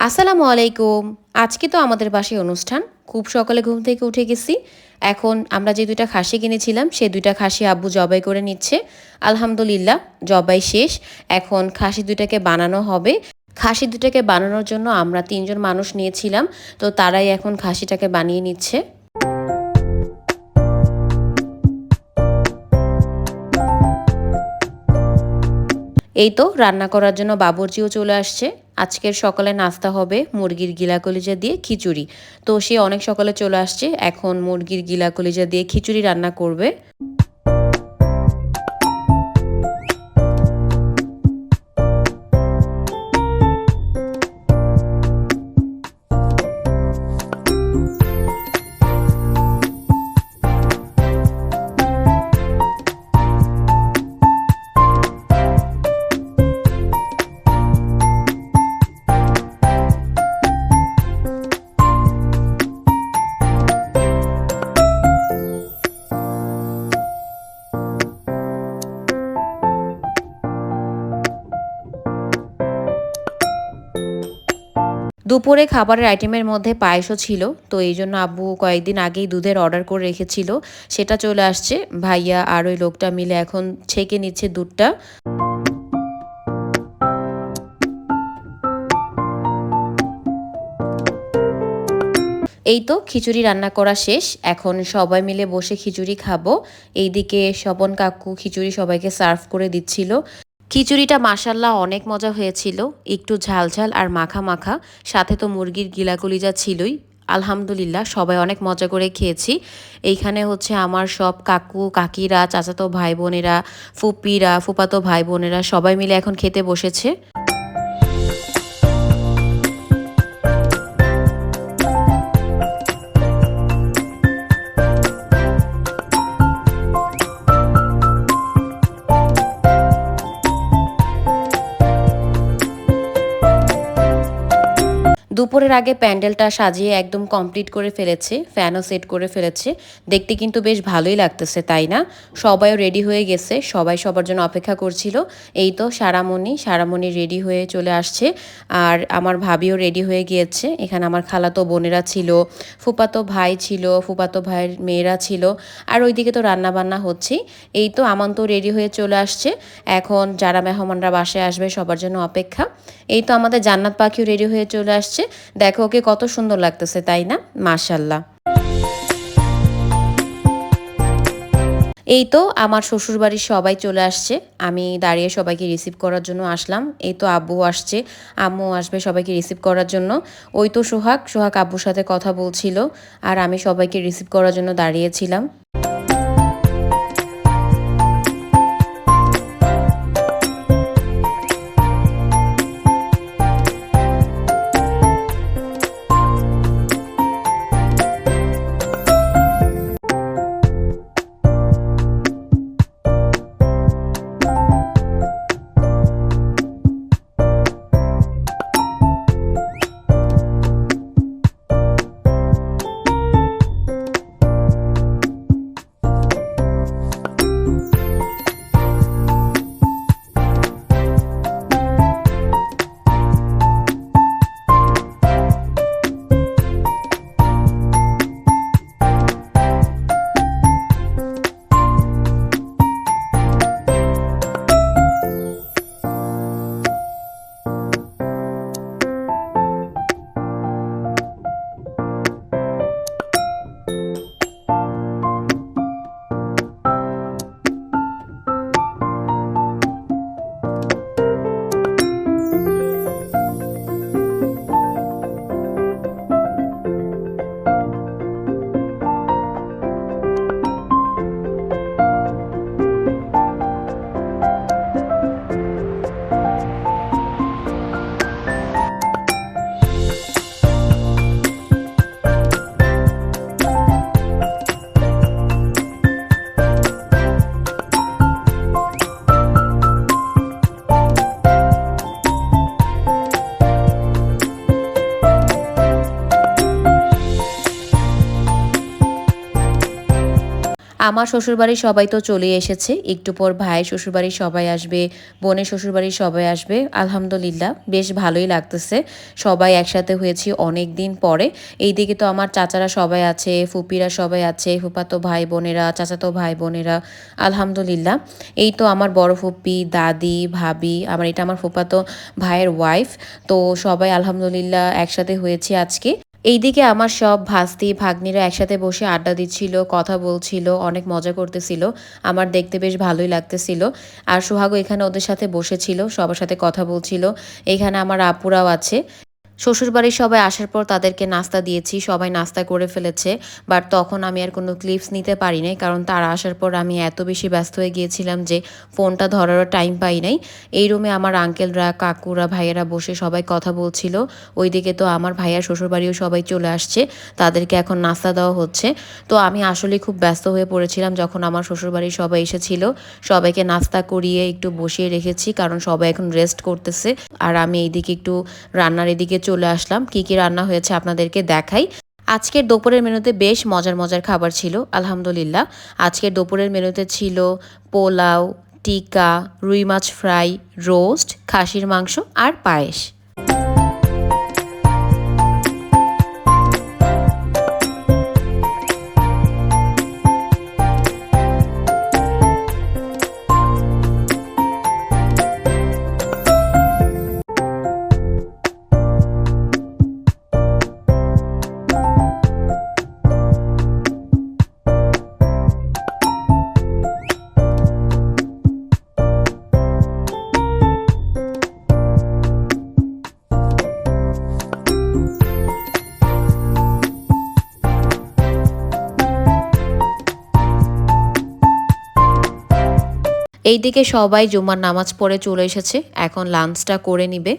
আসসালামু আলাইকুম। আজকে তো আমাদের বাসায় অনুষ্ঠান। খুব সকালে ঘুম থেকে উঠে গেছি। এখন আমরা যে ২ টা খাসি কিনেছিলাম, সে ২ টা খাসি আব্বু জবাই করে নিচ্ছে। আলহামদুলিল্লাহ জবাই শেষ। এখন খাসি ২ টাকে বানানো হবে। খাসি ২ টাকে বানানোর জন্য আমরা ৩ জন মানুষ নিয়েছিলাম। তো তারাই এখন খাসিটাকে বানিয়ে নিচ্ছে। এই তো রান্না করার জন্য বাবুর্চিও চলে আসছে। আজকের সকালে নাস্তা হবে মুরগির গিলা কলিজা দিয়ে খিচুড়ি। তো সে অনেক সকালে চলে আসছে। এখন মুরগির গিলা কলিজা দিয়ে খিচুড়ি রান্না করবে। দুপুরে খাবারের আইটেমের মধ্যে পায়েসও ছিল। তো এইজন্য আব্বু কয়েকদিন আগেই দুধের অর্ডার করে রেখেছিল। সেটা চলে আসছে। ভাইয়া আর ওই লোকটা মিলে এখন ছেঁকে নিচ্ছে দুধটা। এই তো খিচুড়ি রান্না করা শেষ। এখন সবাই মিলে বসে খিচুড়ি খাবো। এইদিকে স্বপন কাকু খিচুড়ি সবাইকে সার্ভ করে দিচ্ছিল। খিচুড়িটা মাশাল্লাহ অনেক মজা হয়েছিল। একটু ঝাল ঝাল আর মাখা মাখা। সাথে তো মুরগির গিলা কলিজা ছিলই। আলহামদুলিল্লাহ সবাই অনেক মজা করে খেয়েছি। এইখানে হচ্ছে আমার সব কাকু কাকিরা চাচাতো ভাই বোনেরা ফুপিরা ফুপাতো ভাই বোনেরা সবাই মিলে এখন খেতে বসেছে। দুপুরের আগে প্যান্ডেলটা সাজিয়ে একদম কমপ্লিট করে ফেলেছে, ফ্যানও সেট করে ফেলেছে। দেখতে কিন্তু বেশ ভালোই লাগতেছে, তাই না? সবাইও রেডি হয়ে গেছে, সবাই সবার জন্য অপেক্ষা করছিল। এই তো সারামণি রেডি হয়ে চলে আসছে। আর আমার ভাবিও রেডি হয়ে গিয়েছে। এখানে আমার খালাতো বোনেরা ছিল, ফুপাতো ভাই ছিল, ফুপাতো ভাইয়ের মেয়েরা ছিল। আর ওইদিকে তো রান্না বান্না হচ্ছেই। এই তো আমান তো রেডি হয়ে চলে আসছে। এখন যারা মেহমানরা বাসায় আসবে সবার জন্য অপেক্ষা। এই তো আমাদের জান্নাত পাখিও রেডি হয়ে চলে আসছে। দেখো ওকে কত সুন্দর লাগতেছে, তাই না? মাশাল্লাহ। এই তো আমার শ্বশুরবাড়ির সবাই চলে আসছে। আমি দাঁড়িয়ে সবাইকে রিসিভ করার জন্য আসলাম। এই তো আব্বু আসছে, আম্মু আসবে সবাইকে রিসিভ করার জন্য। ওই তো সোহাগ আব্বুর সাথে কথা বলছিল। আর আমি সবাইকে রিসিভ করার জন্য দাঁড়িয়েছিলাম। আমার শ্বশুরবাড়ির সবাই তো চলে এসেছে, একটু পর ভাই শ্বশুরবাড়ির সবাই আসবে, বোনের শ্বশুরবাড়ির সবাই আসবে। আলহামদুলিল্লাহ বেশ ভালোই লাগতেছে, সবাই একসাথে হয়েছি অনেক দিন পরে। এইদিকে তো আমার চাচারা সবাই আছে, ফুপিরা সবাই আছে, ফুপাতো ভাই বোনেরা, চাচাতো ভাই বোনেরা। আলহামদুলিল্লাহ এই তো আমার বড় ফুপি, দাদি, ভাবি, এটা আমার ফুপাতো ভাইয়ের ওয়াইফ। তো সবাই আলহামদুলিল্লাহ একসাথে হয়েছি আজকে। এইদিকে আমার সব ভাস্তি ভাগ্নিরা একসাথে বসে আড্ডা দিচ্ছিল, কথা বলছিল, অনেক মজা করতেছিল। আমার দেখতে বেশ ভালোই লাগতেছিল। আর সোহাগও এখানে ওদের সাথে বসেছিল, সবার সাথে কথা বলছিল। এখানে আমার আপুরাও আছে। শ্বশুরবাড়ির সবাই আসার পর তাদেরকে নাস্তা দিয়েছি, সবাই নাস্তা করে ফেলেছে। বাট তখন আমি আর কোনো ক্লিপস নিতে পারি নাই, কারণ তারা আসার পর আমি এত বেশি ব্যস্ত হয়ে গিয়েছিলাম যে ফোনটা ধরারও টাইম পাই নাই। এই রুমে আমার আঙ্কেলরা, কাকুরা, ভাইয়েরা বসে সবাই কথা বলছিল। ওইদিকে তো আমার ভাইয়ার শ্বশুরবাড়িও সবাই চলে আসছে, তাদেরকে এখন নাস্তা দেওয়া হচ্ছে। তো আমি আসলে খুব ব্যস্ত হয়ে পড়েছিলাম যখন আমার শ্বশুরবাড়ির সবাই এসেছিল। সবাইকে নাস্তা করিয়ে একটু বসিয়ে রেখেছি, কারণ সবাই এখন রেস্ট করতেছে। আর আমি এইদিকে একটু রান্নার এদিকে চলে আসলাম, কি কি রান্না হয়েছে আপনাদেরকে দেখাই। আজকের দুপুরের মেনুতে বেশ মজার মজার খাবার ছিল আলহামদুলিল্লাহ। আজকের দুপুরের মেনুতে ছিল পোলাও, টিকা, রুই মাছ ফ্রাই, রোস্ট, খাসির মাংস আর পায়েস। এইদিকে সবাই জুমার নামাজ পড়ে চলে এসেছে, এখন লাঞ্চটা করে নিবে।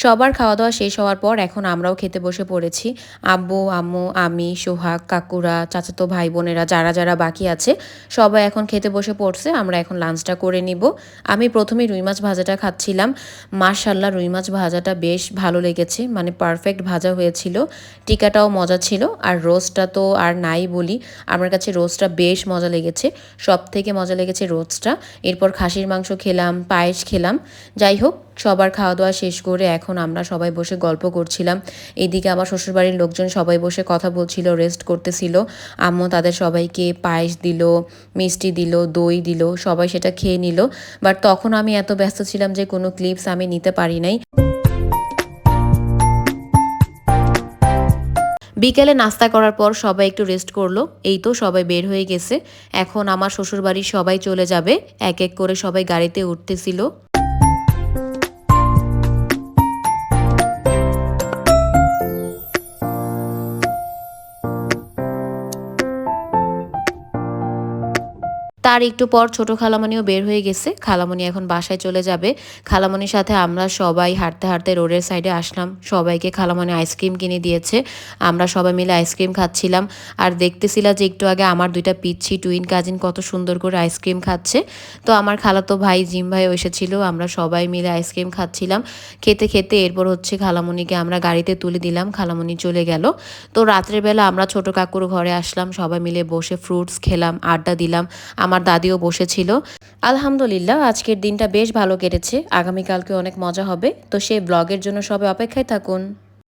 সবার খাওয়া দাওয়া শেষ হওয়ার পর এখন আমরাও খেতে বসে পড়েছি। আব্বু, আম্মু, আমি, সোহাগ, কাকুরা, চাচাতো ভাই বোনেরা যারা যারা বাকি আছে সবাই এখন খেতে বসে পড়ছে। আমরা এখন লাঞ্চটা করে নিব। আমি প্রথমে রুই মাছ ভাজাটা খাচ্ছিলাম। মাশাল্লাহ রুই মাছ ভাজাটা বেশ ভালো লেগেছে, পারফেক্ট ভাজা হয়েছিল। টিকাটাও মজা ছিল, আর রোস্টটা তো আর নাই বলি, আমার কাছে রোস্টটা বেশ মজা লেগেছে। সব থেকে মজা লেগেছে রোস্টটা। এরপর খাসির মাংস খেলাম, পায়েস খেলাম। যাই হোক, সবার খাওয়া দাওয়া শেষ করে এখন আমরা সবাই বসে গল্প করছিলাম। এইদিকে আমার শ্বশুরবাড়ির লোকজন সবাই বসে কথা বলছিল, রেস্ট করতেছিল। আম্মু তাদের সবাইকে পায়েস দিল, মিষ্টি দিল, দই দিল, সবাই সেটা খেয়ে নিল। বাট তখন আমি এত ব্যস্ত ছিলাম যে কোনো ক্লিপস আমি নিতে পারি নাই। বিকেলে নাস্তা করার পর সবাই একটু রেস্ট করলো। এই তো সবাই বের হয়ে গেছে, এখন আমার শ্বশুরবাড়ির সবাই চলে যাবে। এক এক করে সবাই গাড়িতে উঠতেছিল। আর একটু পর ছোট খালামণিও বের হয়ে গেছে, খালামণি এখন বাসায় চলে যাবে। খালামণির সাথে আমরা সবাই হাঁটতে হাঁটতে রোডের সাইডে আসলাম, সবাইকে খালামণি আইসক্রিম কিনে দিয়েছে, আমরা সবাই মিলে আইসক্রিম খাচ্ছিলাম। আর দেখতেছিলাম যে একটু আগে আমার দুইটা পিচ্ছি টুইন কাজিন কত সুন্দর করে আইসক্রিম খাচ্ছে। তো আমার খালাতো ভাই জিম ভাই এসেছিল, আমরা সবাই মিলে আইসক্রিম খাচ্ছিলাম। খেতে খেতে এরপর হচ্ছে খালামণিকে আমরা গাড়িতে তুলে দিলাম, খালামণি চলে গেল। তো রাত্রের বেলা আমরা ছোট কাকুর ঘরে আসলাম, সবাই মিলে বসে ফ্রুটস খেলাম, আড্ডা দিলাম, আমার দাদিও বসেছিল। আলহামদুলিল্লাহ আজকের দিনটা বেশ ভালো কেটেছে, আগামীকালকে অনেক মজা হবে। তো সেই ব্লগের জন্য সবাই অপেক্ষায় থাকুন।